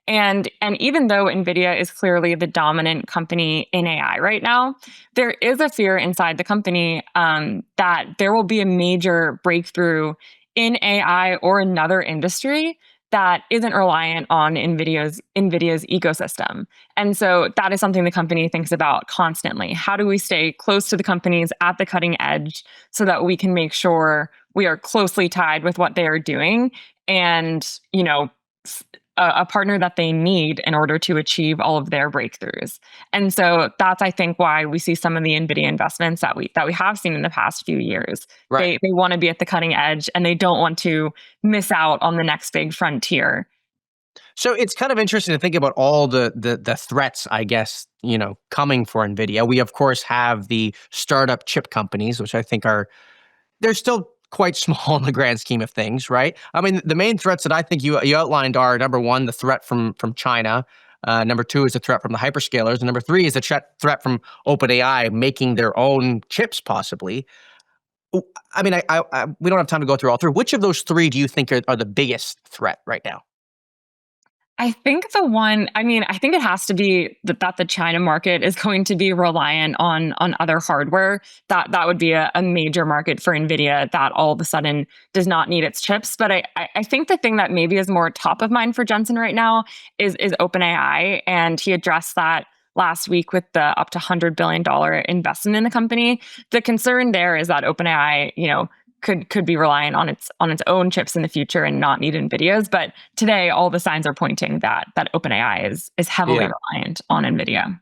And even though NVIDIA is clearly the dominant company in AI right now, there is a fear inside the company that there will be a major breakthrough in AI or another industry that isn't reliant on NVIDIA's ecosystem. And so that is something the company thinks about constantly. How do we stay close to the companies at the cutting edge so that we can make sure we are closely tied with what they are doing and, a partner that they need in order to achieve all of their breakthroughs. And so that's, I think, why we see some of the NVIDIA investments that we have seen in the past few years. Right. They want to be at the cutting edge and they don't want to miss out on the next big frontier. So it's kind of interesting to think about all the threats, I guess, coming for NVIDIA. We, of course, have the startup chip companies, which I think they're still quite small in the grand scheme of things, right? I mean, the main threats that I think you outlined are, number one, the threat from China. Number two is the threat from the hyperscalers. And number three is the threat from OpenAI making their own chips, possibly. I mean, we don't have time to go through all three. Which of those three do you think are the biggest threat right now? I think I think it has to be that the China market is going to be reliant on other hardware. That would be a major market for NVIDIA that all of a sudden does not need its chips. But I think the thing that maybe is more top of mind for Jensen right now is OpenAI. And he addressed that last week with the up to $100 billion investment in the company. The concern there is that OpenAI, could be reliant on its own chips in the future and not need NVIDIA's. But today, all the signs are pointing that OpenAI is heavily reliant on NVIDIA.